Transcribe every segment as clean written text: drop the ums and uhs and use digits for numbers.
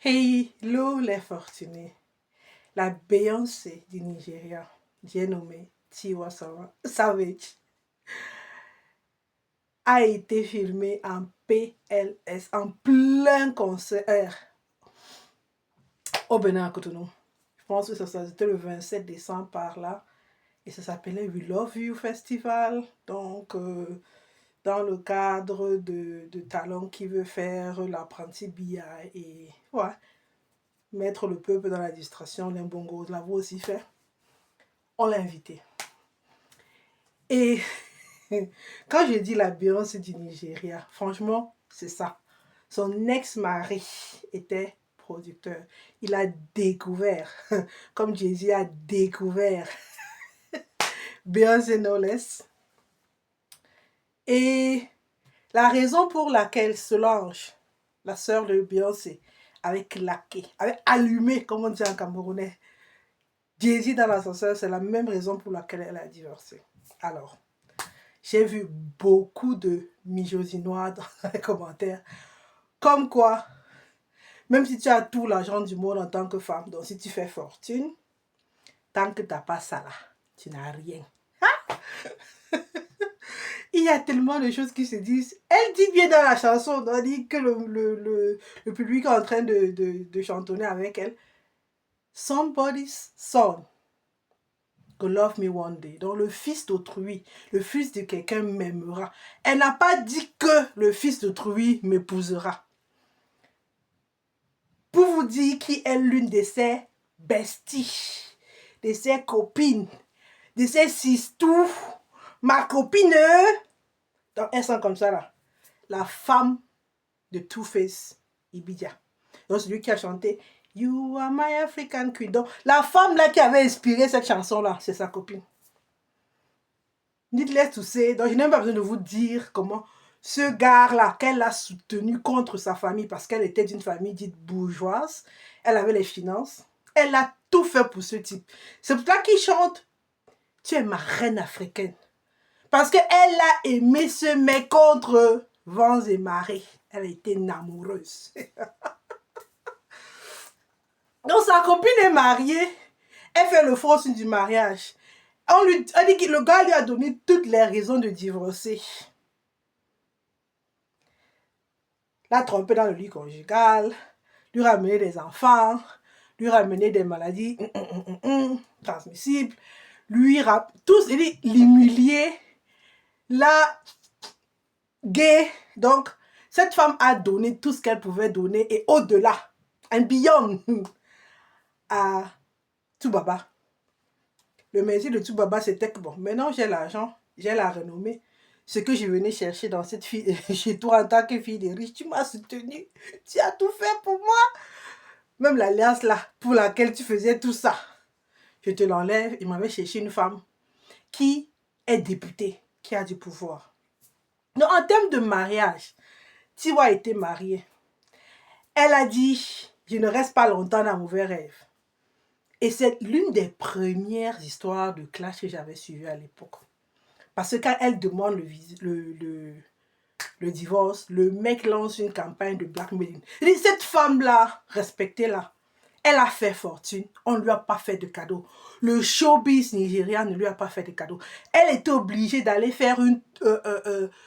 Hello les fortunés. La Beyoncé du Nigeria, j'ai nommé Tiwa Savage, a été filmée en PLS, en plein concert au Bénin à Cotonou. Je pense que c'était le 27 décembre par là. Et ça s'appelait We Love You Festival. Donc, dans le cadre de Talon qui veut faire l'apprenti BI et ouais, mettre le peuple dans la distraction, l'imbongo, l'a aussi fait. On l'a invité. Et quand je dis la Beyoncé du Nigeria, franchement, c'est ça. Son ex-mari était producteur. Il a découvert, comme Jay-Z a découvert Beyoncé no less. Et la raison pour laquelle Solange, la sœur de Beyoncé, avait claqué, avait allumé, comme on dit en camerounais, Jay-Z dans l'ascenseur, c'est la même raison pour laquelle elle a divorcé. Alors, j'ai vu beaucoup de mijosinois dans les commentaires, comme quoi, même si tu as tout l'argent du monde en tant que femme, donc si tu fais fortune, tant que tu n'as pas ça là, tu n'as rien. Il y a tellement de choses qui se disent. Elle dit bien dans la chanson, on dit que le public est en train de chantonner avec elle. Somebody's son go love me one day. Donc le fils d'autrui, le fils de quelqu'un m'aimera. Elle n'a pas dit que le fils d'autrui m'épousera. Pour vous dire qui est l'une de ses besties, de ses copines, de ses sistous, ma copine. Donc elles sont comme ça là. La femme de Two-Face Ibidia. Donc c'est lui qui a chanté You are my African queen. Donc la femme là qui avait inspiré cette chanson là, c'est sa copine. Needless to say, donc je n'ai même pas besoin de vous dire comment ce gars-là, qu'elle a soutenu contre sa famille parce qu'elle était d'une famille dite bourgeoise, elle avait les finances, elle a tout fait pour ce type. C'est pour ça qu'il chante Tu es ma reine africaine. Parce qu'elle a aimé ce mec contre vents et marées. Elle était amoureuse. Donc sa copine est mariée, elle fait le faux signe du mariage. On dit que le gars lui a donné toutes les raisons de divorcer. L'a trompé dans le lit conjugal, lui ramener des enfants, lui ramener des maladies transmissibles, lui tous l'humilier, la gay. Donc, cette femme a donné tout ce qu'elle pouvait donner et au-delà, un beyond à Toubaba. Le merci de Toubaba, c'était que bon, maintenant j'ai l'argent, j'ai la renommée. Ce que je venais chercher dans cette fille, chez toi en tant que fille de riche, tu m'as soutenu, tu as tout fait pour moi. Même l'alliance là, pour laquelle tu faisais tout ça, je te l'enlève. Il m'avait cherché une femme qui est députée, qui a du pouvoir. Donc en termes de mariage, Tiwa a été mariée. Elle a dit, je ne reste pas longtemps dans mauvais rêve. Et c'est l'une des premières histoires de clash que j'avais suivies à l'époque. Parce que quand elle demande le divorce, le mec lance une campagne de blackmailing. Cette femme-là, respectez-la, elle a fait fortune, on ne lui a pas fait de cadeau. Le showbiz nigérien ne lui a pas fait de cadeau. Elle était obligée d'aller faire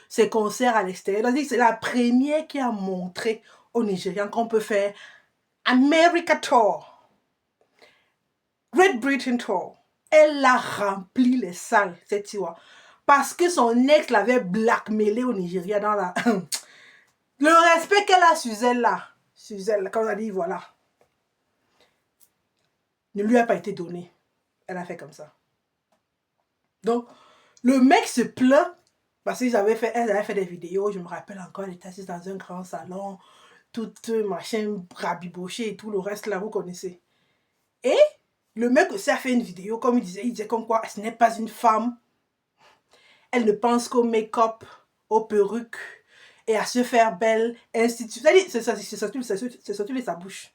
ses concerts à l'extérieur. C'est la première qui a montré aux Nigériens qu'on peut faire America Tour, Great Britain Tour. Elle a rempli les salles, cette Tiwa. Parce que son ex l'avait blackmailé au Nigeria dans la... Le respect qu'elle a sur elle là, quand on a dit voilà, ne lui a pas été donné. Elle a fait comme ça. Donc, le mec se plaint parce qu'elle avait fait des vidéos. Je me rappelle encore, elle était assise dans un grand salon, toute machin rabibochée et tout le reste là, vous connaissez. Et le mec aussi a fait une vidéo, comme il disait comme quoi ce n'est pas une femme. Elle ne pense qu'au make-up, aux perruques et à se faire belle, ainsi. C'est sorti de sa bouche.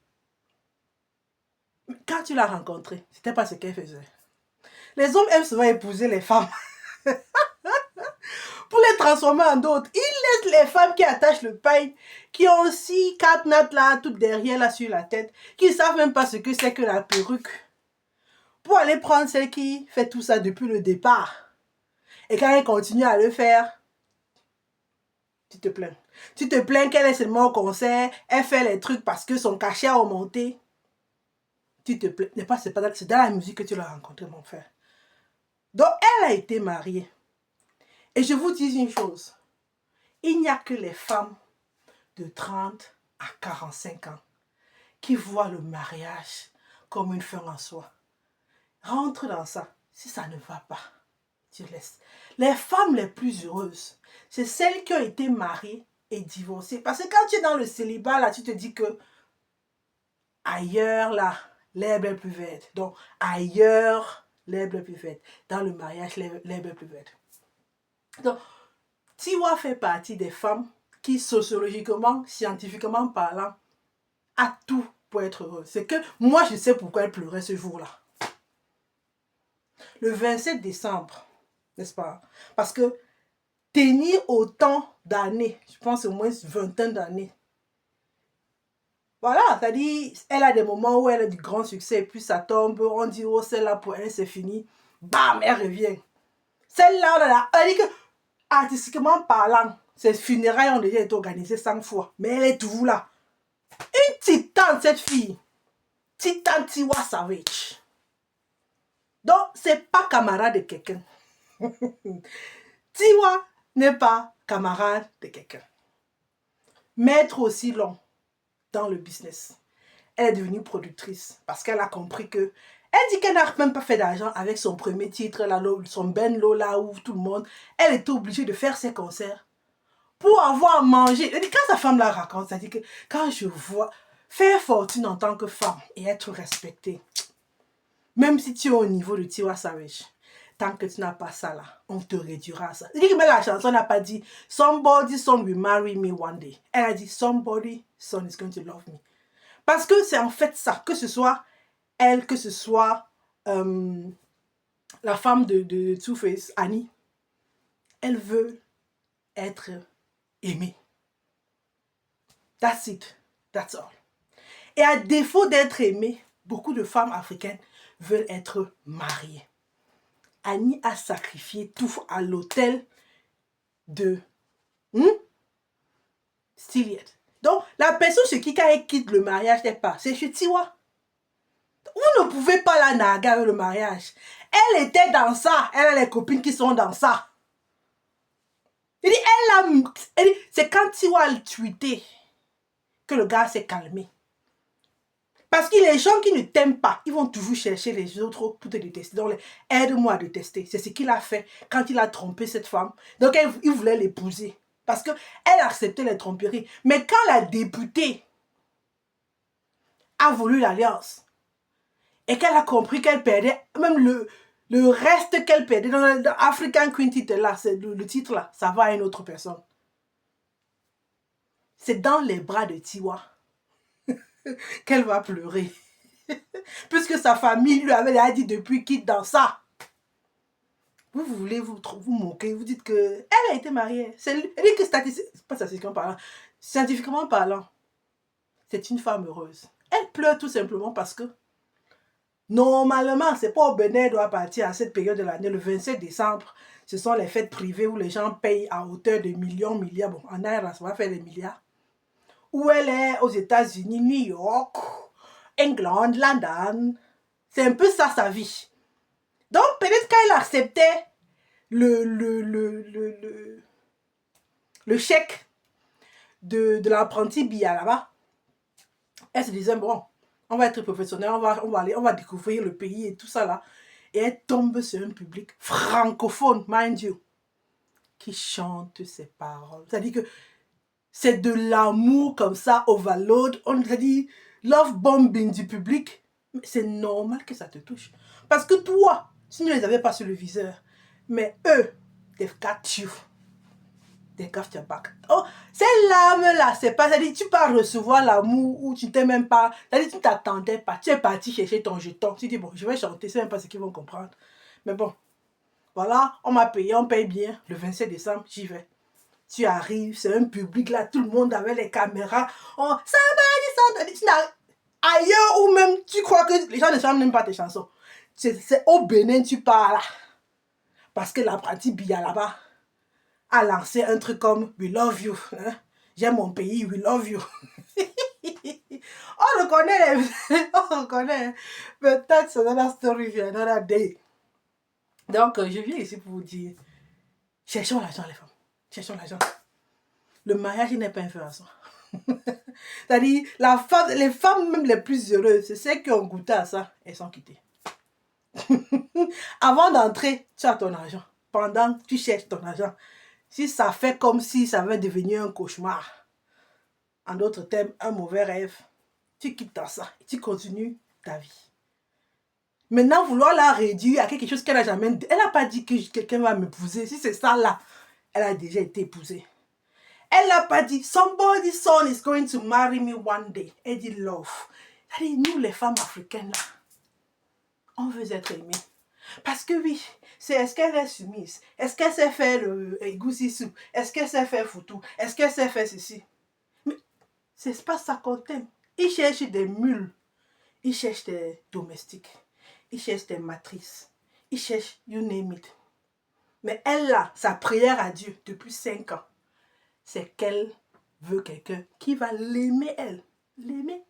Quand tu l'as rencontrée, c'était pas ce qu'elle faisait. Les hommes aiment souvent épouser les femmes pour les transformer en d'autres. Il laisse les femmes qui attachent le pain, qui ont aussi 4 nattes là, toutes derrière là sur la tête, qui ne savent même pas ce que c'est que la perruque, pour aller prendre celle qui fait tout ça depuis le départ. Et quand elle continue à le faire, tu te plains. Tu te plains qu'elle est seulement au concert, elle fait les trucs parce que son cachet a augmenté. Tu te plains. C'est dans la musique que tu l'as rencontré, mon frère. Donc, elle a été mariée. Et je vous dis une chose. Il n'y a que les femmes de 30 à 45 ans qui voient le mariage comme une fin en soi. Rentre dans ça. Si ça ne va pas, tu laisses. Les femmes les plus heureuses, c'est celles qui ont été mariées et divorcées. Parce que quand tu es dans le célibat, là, tu te dis que ailleurs, là, l'herbe est plus verte. Donc, ailleurs, l'herbe est plus verte. Dans le mariage, l'herbe est plus verte. Donc, Tiwa fait partie des femmes qui, sociologiquement, scientifiquement parlant, a tout pour être heureuse. C'est que moi, je sais pourquoi elle pleurait ce jour-là. Le 27 décembre, n'est-ce pas? Parce que tenir autant d'années, je pense au moins vingtaine d'années, voilà, c'est-à-dire, elle a des moments où elle a du grand succès, et puis ça tombe, on dit, oh, celle-là, pour elle, c'est fini. Bam, elle revient. Celle-là, elle dit que, artistiquement parlant, ses funérailles ont déjà été organisées 100 fois, mais elle est toujours là. Une titane, cette fille. Titane Tiwa Savage. Donc, c'est pas camarade de quelqu'un. Tiwa n'est pas camarade de quelqu'un. Maître aussi long dans le business. Elle est devenue productrice parce qu'elle a compris que elle dit qu'elle n'a même pas fait d'argent avec son premier titre, là, son Ben Lola, où tout le monde, elle était obligée de faire ses concerts pour avoir mangé. Elle dit, quand sa femme la raconte, ça dit que quand je vois faire fortune en tant que femme et être respectée, même si tu es au niveau de Tiwa Savage, tant que tu n'as pas ça là, on te réduira à ça. Elle dit que même la chanson n'a pas dit Somebody son will marry me one day. Elle a dit Somebody son is going to love me. Parce que c'est en fait ça, que ce soit elle, que ce soit la femme de Two-Face, Annie, elle veut être aimée. That's it. That's all. Et à défaut d'être aimée, beaucoup de femmes africaines veulent être mariées. Annie a sacrifié tout à l'autel de Styliette. Donc, la personne chez qui, quand elle quitte le mariage, n'est pas. C'est chez Tiwa. Vous ne pouvez pas la narguer avec le mariage. Elle était dans ça. Elle a les copines qui sont dans ça. Elle dit, c'est quand Tiwa a tweeté que le gars s'est calmé. Parce que les gens qui ne t'aiment pas, ils vont toujours chercher les autres pour te détester. Donc, aide-moi à détester. C'est ce qu'il a fait quand il a trompé cette femme. Donc, il voulait l'épouser. Parce qu'elle acceptait les tromperies. Mais quand la députée a voulu l'alliance, et qu'elle a compris qu'elle perdait, même le reste qu'elle perdait, dans African Queen titre là, c'est le titre là, ça va à une autre personne. C'est dans les bras de Tiwa qu'elle va pleurer. Puisque sa famille lui avait dit depuis quitte dans ça. Vous voulez vous moquer, vous dites que elle a été mariée. Elle dit que scientifiquement parlant, c'est une femme heureuse. Elle pleure tout simplement parce que normalement, c'est pas au Bénin qu'elle doit partir à cette période de l'année, le 27 décembre. Ce sont les fêtes privées où les gens payent à hauteur de millions, milliards. Bon, en Air, ça va faire des milliards. Où elle est aux États-Unis, New York, England, London. C'est un peu ça sa vie. Donc, peut-être qu'elle acceptait le chèque de l'apprenti Bia là-bas. Elle se disait, bon, on va être professionnel, on va découvrir le pays et tout ça là. Et elle tombe sur un public francophone, mind you, qui chante ses paroles. C'est-à-dire que c'est de l'amour comme ça, overload. On dit love bombing du public. C'est normal que ça te touche. Parce que toi, tu ne les avais pas sur le viseur. Mais eux, they've got you. They got your back. Oh, ces larmes-là, c'est pas... C'est-à-dire, tu peux recevoir l'amour où tu t'es même pas... C'est-à-dire, tu ne t'attendais pas. Tu es parti chercher ton jeton. Tu dis, bon, je vais chanter, c'est même pas ce qu'ils vont comprendre. Mais bon, Voilà, on m'a payé, on paye bien. Le 27 décembre, j'y vais. Tu arrives, c'est un public là, tout le monde avec les caméras. Oh, ça m'a dit, ailleurs ou même, tu crois que les gens ne chantent même pas tes chansons. C'est au Bénin, tu pars là. Parce que l'apprenti Bia là-bas a lancé un truc comme We love you. Hein? J'aime mon pays, we love you. On le connaît, on le connaît. Peut-être c'est another story, another day. Donc, je viens ici pour vous dire, cherchons l'argent, les femmes. Cherchons l'argent. Le mariage n'est pas un feu à soi. C'est-à-dire, les femmes même les plus heureuses, c'est celles qui ont goûté à ça, elles sont quittées. Avant d'entrer, tu as ton argent. Pendant, tu cherches ton argent. Si ça fait comme si ça va devenir un cauchemar, en d'autres termes, un mauvais rêve, tu quittes ça et tu continues ta vie. Maintenant, vouloir la réduire à quelque chose qu'elle n'a jamais dit. Elle n'a pas dit que quelqu'un va m'épouser. Si c'est ça là, elle a déjà été épousée. Elle n'a pas dit somebody's son is going to marry me one day. Elle dit love. Elle dit nous les femmes africaines là, on veut être aimées. Parce que oui, c'est est-ce qu'elle est soumise? Est-ce qu'elle sait faire le goussi soup? Est-ce qu'elle sait faire foutou? Est-ce qu'elle sait faire ceci? Mais c'est pas ça qu'on t'aime. Ils cherchent des mules. Ils cherchent des domestiques. Ils cherchent des matrices. Ils cherchent you name it. Mais elle là, sa prière à Dieu depuis 5 ans, c'est qu'elle veut quelqu'un qui va l'aimer elle. L'aimer.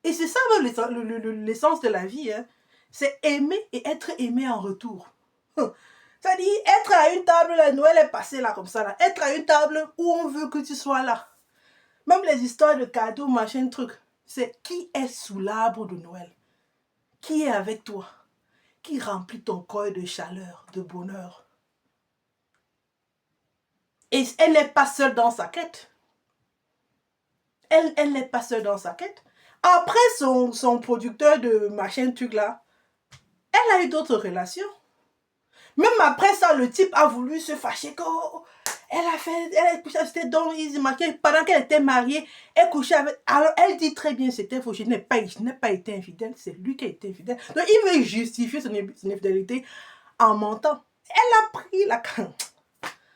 Et c'est ça l'essence de la vie. Hein. C'est aimer et être aimé en retour. C'est-à-dire être à une table, la Noël est passé là comme ça. Là. Être à une table où on veut que tu sois là. Même les histoires de cadeaux, machin, truc. C'est qui est sous l'arbre de Noël? Qui est avec toi? Qui remplit ton corps de chaleur, de bonheur? Et elle n'est pas seule dans sa quête. Elle n'est pas seule dans sa quête. Après son producteur de machin truc là, elle a eu d'autres relations. Même après ça, le type a voulu se fâcher que elle a couché avec Don Easy pendant qu'elle était mariée, elle couchait avec. Alors elle dit très bien c'était faux, je n'ai pas été infidèle, c'est lui qui a été infidèle. Donc il veut justifier son infidélité en mentant. Elle a pris la canne.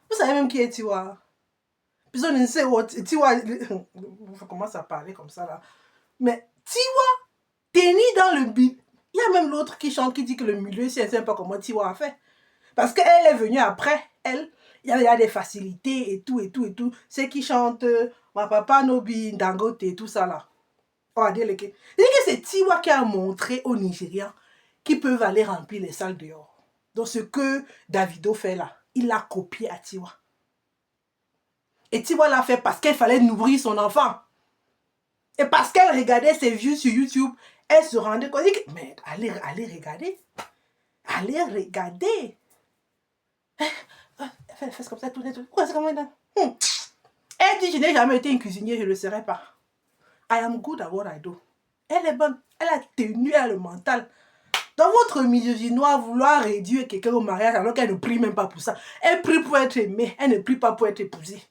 Vous savez même qui est Tiwa? Puis on ne sait où Tiwa. On commence à parler comme ça là. Mais Tiwa, t'es ni dans le but. Il y a même l'autre qui chante, qui dit que le milieu, c'est ne sait pas comment Tiwa a fait. Parce qu'elle est venue après, elle, il y a des facilités et tout, et tout, et tout. C'est qui chante ma papa Nobi, Dangote et tout ça là. Oh, dire que c'est Tiwa qui a montré aux Nigérians qu'ils peuvent aller remplir les salles dehors. Donc ce que Davido fait là, il l'a copié à Tiwa. Et Tiwa l'a fait parce qu'il fallait nourrir son enfant. Et parce qu'elle regardait ses vues sur YouTube, elle se rendait compte. Mais allez regarder. Allez regarder. Fais comme ça, tout. Pourquoi c'est comme ça? Elle dit, je n'ai jamais été une cuisinière, je ne le serai pas. I am good at what I do. Elle est bonne. Elle a tenu, elle a le mental. Dans votre misogynois, vouloir réduire quelqu'un au mariage alors qu'elle ne prie même pas pour ça. Elle prie pour être aimée, elle ne prie pas pour être épousée.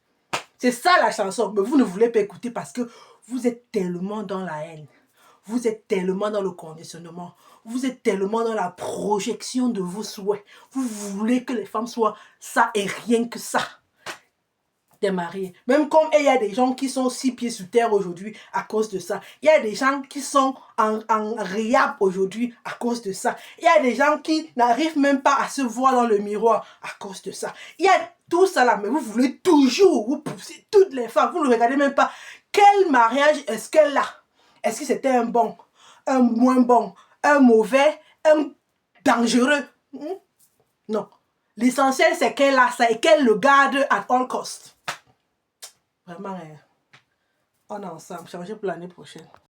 C'est ça la chanson, mais vous ne voulez pas écouter parce que vous êtes tellement dans la haine. Vous êtes tellement dans le conditionnement. Vous êtes tellement dans la projection de vos souhaits. Vous voulez que les femmes soient ça et rien que ça. Des mariés. Même comme il y a des gens qui sont 6 pieds sous terre aujourd'hui à cause de ça. Il y a des gens qui sont en réhab aujourd'hui à cause de ça. Il y a des gens qui n'arrivent même pas à se voir dans le miroir à cause de ça. Il y a tout ça là, mais vous voulez toujours, vous poussez toutes les femmes. Vous ne regardez même pas quel mariage est-ce qu'elle a. Est-ce que c'était un bon, un moins bon, un mauvais, un dangereux? Non. L'essentiel, c'est qu'elle a ça et qu'elle le garde at all cost. Vraiment, on est ensemble. Changer pour l'année prochaine.